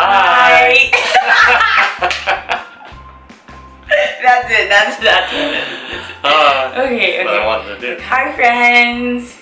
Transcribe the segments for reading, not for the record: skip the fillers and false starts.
Hi. That's it. That's it. Okay. What I wanted to do. Hi, friends.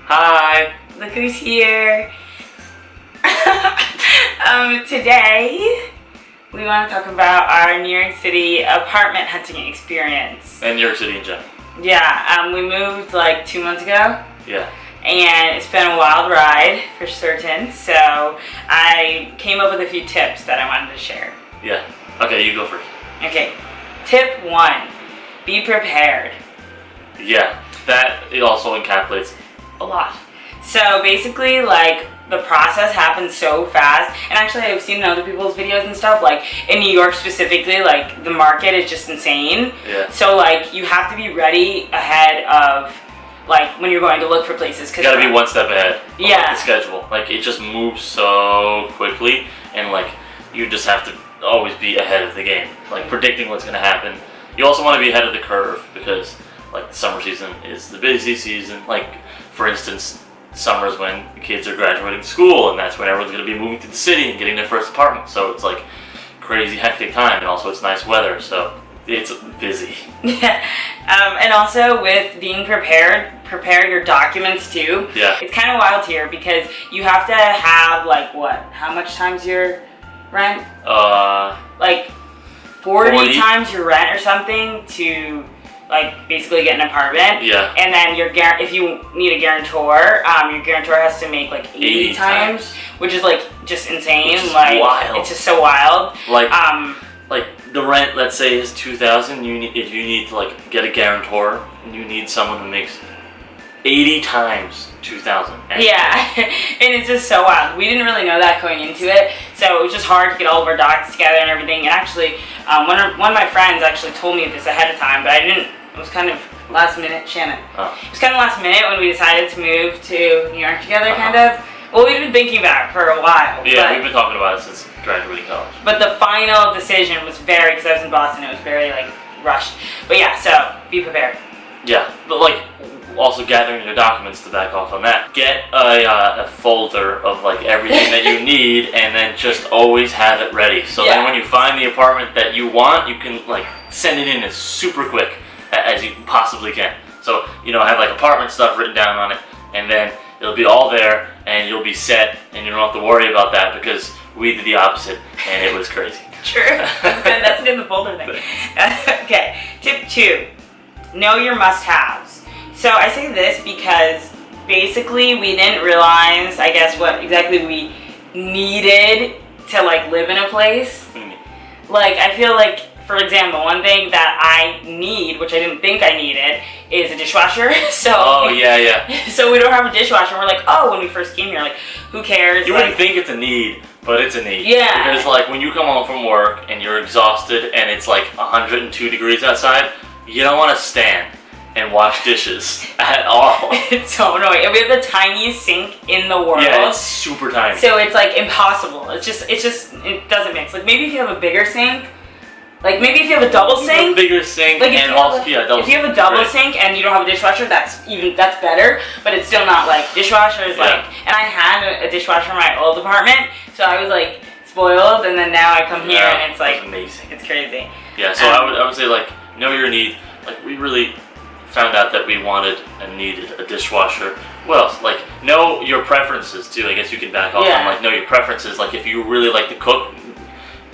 Hi. Look who's here. Today we want to talk about our New York City apartment hunting experience. And New York City in general. Yeah. We moved like 2 months ago. Yeah. And it's been a wild ride for certain. So I came up with a few tips that I wanted to share. Yeah. Okay, you go first. Okay. Tip 1, be prepared. Yeah, that it also encapsulates a lot. So basically, like, the process happens so fast, and actually I've seen in other people's videos and stuff, like, in New York specifically, like, the market is just insane. Yeah. So, like, you have to be ready ahead of, like, when you're going to look for places. You gotta be one step ahead of yeah. the schedule. Like, it just moves so quickly, and, like, you just have to always be ahead of the game, like predicting what's going to happen. You also want to be ahead of the curve because, like, the summer season is the busy season. Like, for instance, summer is when the kids are graduating school, and that's when everyone's going to be moving to the city and getting their first apartment. So it's like crazy hectic time, and also it's nice weather, so it's busy. Yeah, and also with being prepared, prepare your documents too. Yeah. It's kind of wild here because you have to have, like, what? How much times your rent? Like 40 times your rent or something to, like, basically get an apartment. Yeah. And then if you need a guarantor, your guarantor has to make like 80 times, which is like just insane. Which is like wild. It's just so wild. Like the rent, let's say, is $2,000. If you need to, like, get a guarantor, you need someone who makes 80 times $2,000. Yeah, and it's just so wild. We didn't really know that going into it, so it was just hard to get all of our docs together and everything. And actually, one of my friends actually told me this ahead of time, but I didn't. It was kind of last minute, Shannon. Oh. It was kind of last minute when we decided to move to New York together, kind of. Well, we've been thinking about it for a while. Yeah, we've been talking about it since graduating college. But the final decision was because I was in Boston, it was very, like, rushed. But yeah, so be prepared. Yeah, but, like, also gathering your documents to back off on that. Get a folder of, like, everything that you need, and then just always have it ready. So then when you find the apartment that you want, you can, like, send it in as super quick as you possibly can. So, you know, have, like, apartment stuff written down on it, and then it'll be all there, and you'll be set, and you don't have to worry about that because we did the opposite, and it was crazy. True. That's good. That's good, the folder thing. Okay. Tip 2, know your must-haves. So I say this because basically we didn't realize, I guess, what exactly we needed to, like, live in a place. Mm-hmm. Like, I feel like, for example, one thing that I need, which I didn't think I needed, is a dishwasher. So So we don't have a dishwasher. We're like, oh, when we first came here, like, who cares? You wouldn't think it's a need, but it's a need. Yeah. Because, like, when you come home from work and you're exhausted and it's like 102 degrees outside, you don't want to stand and wash dishes at all. It's so annoying. And we have the tiniest sink in the world. Yeah, it's super tiny. So it's, like, impossible. It doesn't mix. Like, maybe if you have a bigger sink, like, maybe if you have a double sink. A bigger sink, like, and also, double if you have a double sink and you don't have a dishwasher, that's better, but it's still not, like, dishwasher is like, and I had a dishwasher in my old apartment, so I was, like, spoiled, and then now I come here and it's, like, amazing. It's crazy. Yeah, so I would say, like, know your need. Like, we really found out that we wanted and needed a dishwasher. Well, like, know your preferences too. I guess you can back off on, like, know your preferences. Like, if you really like to cook,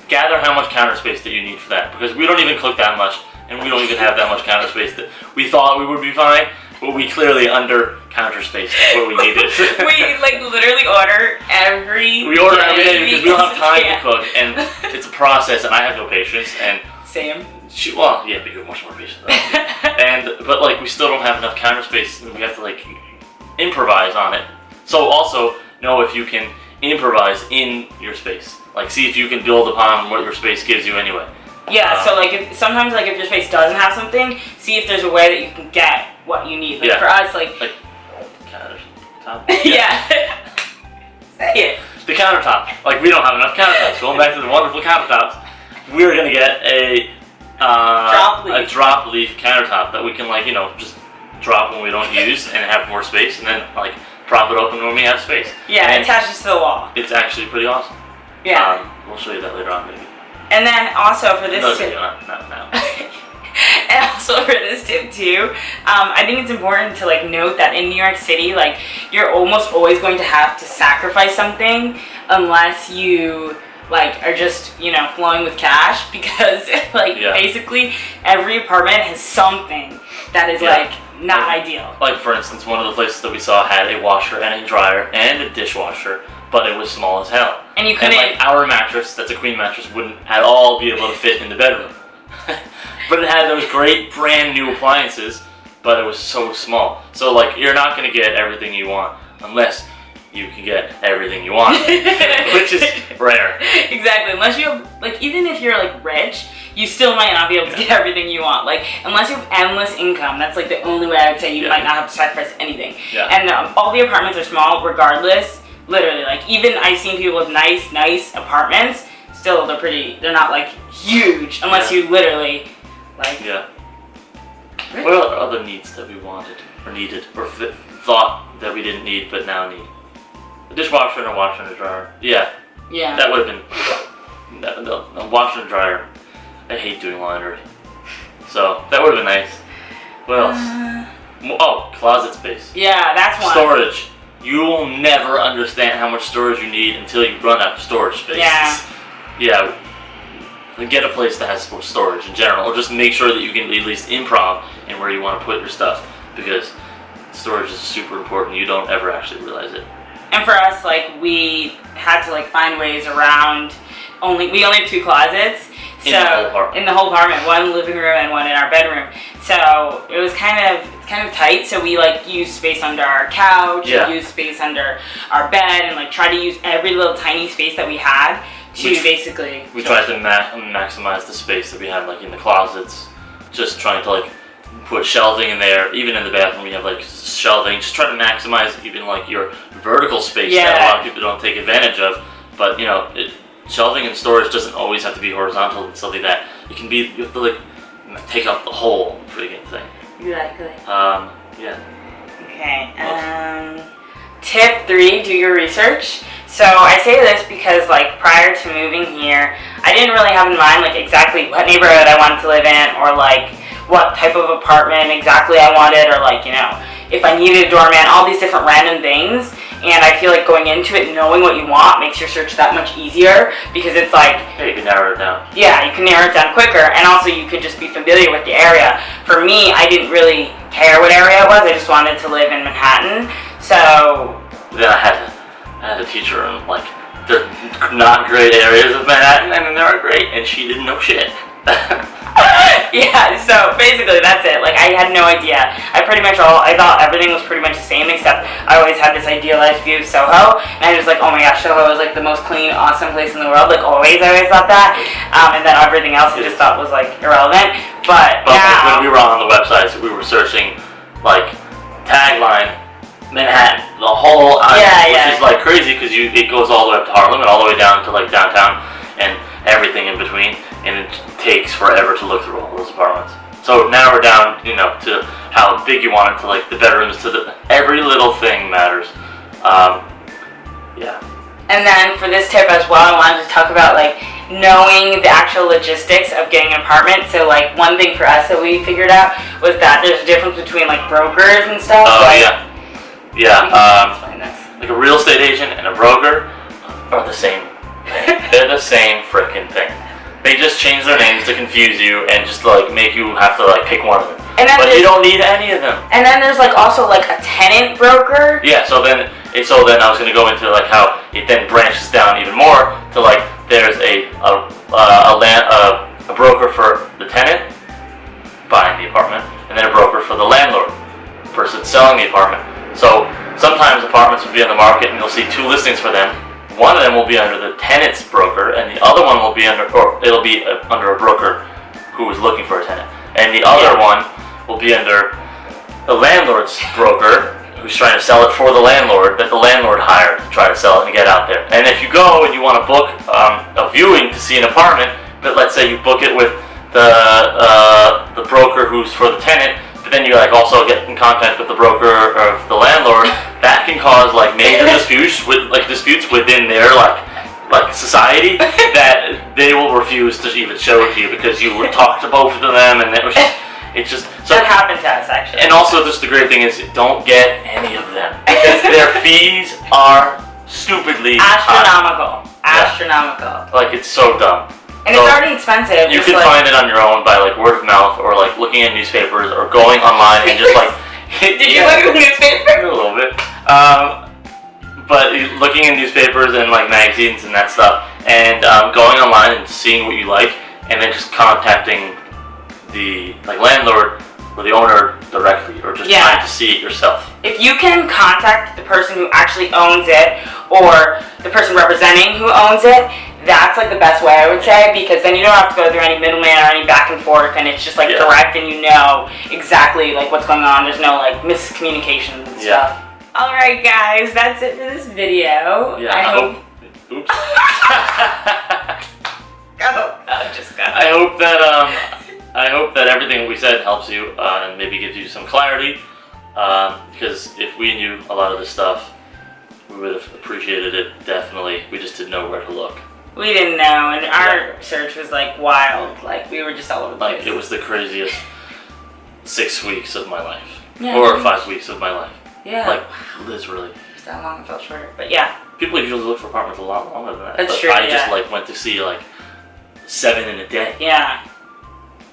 gather how much counter space that you need for that, because we don't even cook that much, and we don't even have that much counter space that we thought we would be fine, but we clearly under counter space what we needed. We, like, literally order every We order every day because we don't have time to cook, and it's a process, and I have no patience, and same. Well, yeah, but you're much more patient than I am. But, like, we still don't have enough counter space, and we have to, like, improvise on it. So also know if you can improvise in your space. Like, see if you can build upon what your space gives you anyway. Yeah, so, like, if your space doesn't have something, see if there's a way that you can get what you need. Like, for us, like countertop? Yeah. Say it. The countertop. Like, we don't have enough countertops. Going back to the wonderful countertops, we're going to get a drop leaf countertop that we can, like, you know, just drop when we don't use and have more space, and then, like, prop it open when we have space. Yeah, it attaches to the wall. It's actually pretty awesome. Yeah. We'll show you that later on, maybe. And then also for this No, tip, not now. and also for this tip too, I think it's important to like note that in New York City, like you're almost always going to have to sacrifice something unless you like are just, you know, flowing with cash, because like basically every apartment has something that is like not ideal. Like for instance, one of the places that we saw had a washer and a dryer and a dishwasher, but it was small as hell. And you couldn't. And like our mattress, that's a queen mattress, wouldn't at all be able to fit in the bedroom. But it had those great brand new appliances, but it was so small. So like you're not gonna get everything you want unless you can get everything you want, which is rare. Exactly. Unless you have, like, even if you're like rich, you still might not be able to get everything you want. Like, unless you have endless income, that's like the only way I would say you might not have to sacrifice anything. Yeah. And all the apartments are small, regardless. Literally, like even I've seen people with nice apartments. Still, they're not like huge unless you literally like. Yeah. What are other needs that we wanted or needed or thought that we didn't need but now need? A dishwasher and a washer and a dryer. Yeah. Yeah. That would have been a washer and dryer. I hate doing laundry, so that would have been nice. What else? Oh, closet space. Yeah, that's one. Storage. You will never understand how much storage you need until you run out of storage space. Yeah. Yeah. Get a place that has storage in general, or just make sure that you can at least improv in where you want to put your stuff, because storage is super important. You don't ever actually realize it. And for us, like we had to like find ways around. We only have 2 closets. So in the whole apartment, 1 living room and 1 in our bedroom. So it was kind of tight. So we like used space under our couch, used space under our bed, and like try to use every little tiny space that we had to basically. We tried to maximize the space that we had, like in the closets. Just trying to like put shelving in there. Even in the bathroom, we have like shelving. Just trying to maximize even like your vertical space that a lot of people don't take advantage of. But you know. Shelving and storage doesn't always have to be horizontal and stuff like that. It can be, you have to like take up the whole freaking thing. Exactly. Yeah. Okay. Tip 3, do your research. So I say this because like prior to moving here, I didn't really have in mind like exactly what neighborhood I wanted to live in, or like what type of apartment exactly I wanted, or like, you know, if I needed a doorman, all these different random things. And I feel like going into it, knowing what you want, makes your search that much easier, because it's like... Yeah, you can narrow it down. Yeah, you can narrow it down quicker, and also you could just be familiar with the area. For me, I didn't really care what area it was, I just wanted to live in Manhattan, so... Then I had a teacher in, like, the not great areas of Manhattan, and then they are great, and she didn't know shit. Yeah, so basically that's it. Like I had no idea. I thought everything was pretty much the same, except I always had this idealized view of Soho, and I was like, oh my gosh, Soho is like the most clean, awesome place in the world. Like I always thought that. And then everything else I just thought was like irrelevant. But now, like, when we were on the websites, we were searching like tagline Manhattan, the whole island, which is like crazy because it goes all the way up to Harlem and all the way down to like downtown and everything in between, and it takes forever to look through all those apartments. So now we're down, you know, to how big you want it, to like the bedrooms, to every little thing matters. Yeah. And then for this tip as well, I wanted to talk about like knowing the actual logistics of getting an apartment. So like one thing for us that we figured out was that there's a difference between like brokers and stuff. Oh yeah. Like a real estate agent and a broker are the same thing. They're the same freaking thing. They just change their names to confuse you and just like make you have to like pick one of them. But you don't need any of them. And then there's like also like a tenant broker. Yeah. So then I was gonna go into like how it then branches down even more to like there's a broker for the tenant buying the apartment, and then a broker for the landlord, the person selling the apartment. So sometimes apartments will be on the market and you'll see 2 listings for them. One of them will be under the tenant's broker, and the other one will be under a broker who is looking for a tenant. And the other one will be under the landlord's broker, who's trying to sell it for the landlord, that the landlord hired to try to sell it and get out there. And if you go and you want to book a viewing to see an apartment, but let's say you book it with the broker who's for the tenant, but then you like also get in contact with the broker of the landlord, that can cause like major disputes within their like like society that they will refuse to even show it to you because you would talk to both of them, and it's just so. That happened to us actually. And also, just the great thing is, don't get any of them because their fees are stupidly astronomical. high. Astronomical. Like, it's so dumb. And it's already expensive. You can find it on your own by like word of mouth, or like looking at newspapers, or going online and just like. Did you look at the newspaper? A little bit. But looking in newspapers and like magazines and that stuff, and going online and seeing what you like, and then just contacting the like landlord or the owner directly, or just trying to see it yourself. If you can contact the person who actually owns it, or the person representing who owns it, that's like the best way, I would say, because then you don't have to go through any middleman or any back and forth, and it's just like direct, and you know exactly like what's going on. There's no like miscommunications and stuff. All right, guys, that's it for this video. Yeah, I hope. Oops. I hope that everything we said helps you and maybe gives you some clarity. Because if we knew a lot of this stuff, we would have appreciated it definitely. We just didn't know where to look. We didn't know, and our search was like wild. Like we were just all over the place. Like it was the craziest 6 weeks of my life, yeah, or 5 weeks of my life. Yeah, like literally. Just that long, it felt short, but yeah. People usually look for apartments a lot longer than that. That's but true. I just like went to see like 7 in a day. Yeah.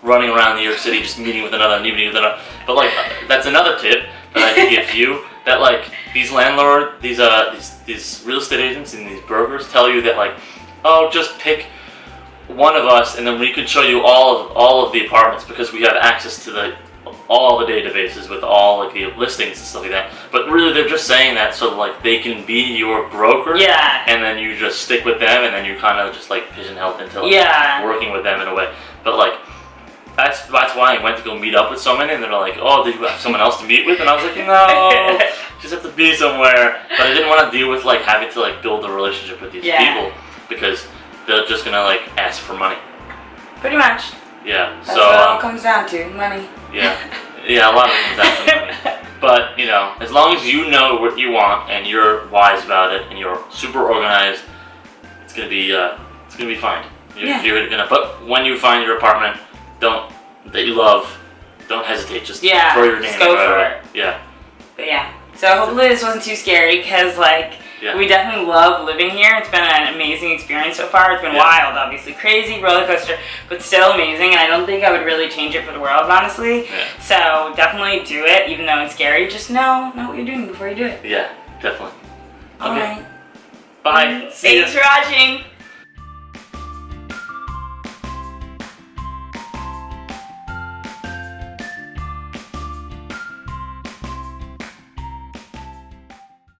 Running around New York City, just meeting with another. But like that's another tip that I can give you. That like these landlord, these real estate agents and these brokers tell you that like, oh, just pick one of us, and then we can show you all of the apartments because we have access to all the databases with all like the listings and stuff like that. But really, they're just saying that so like they can be your broker. Yeah. And then you just stick with them, and then you kind of just like pigeonholed into like, working with them in a way. But like. That's why I went to go meet up with someone, and they're like, "Oh, did you have someone else to meet with?" And I was like, "No, just have to be somewhere." But I didn't want to deal with like having to like build a relationship with these people because they're just gonna like ask for money. Pretty much. Yeah. That's what it all comes down to, money. Yeah, a lot of it comes down to money. But you know, as long as you know what you want and you're wise about it and you're super organized, it's gonna be fine. You're gonna. But when you find your apartment that you love, don't hesitate. Just throw your name. Just go for it. Yeah. But yeah. So hopefully this wasn't too scary because like we definitely love living here. It's been an amazing experience so far. It's been wild, obviously crazy roller coaster, but still amazing. And I don't think I would really change it for the world, honestly. Yeah. So definitely do it, even though it's scary. Just know what you're doing before you do it. Yeah, definitely. All right. Bye. Thanks for watching.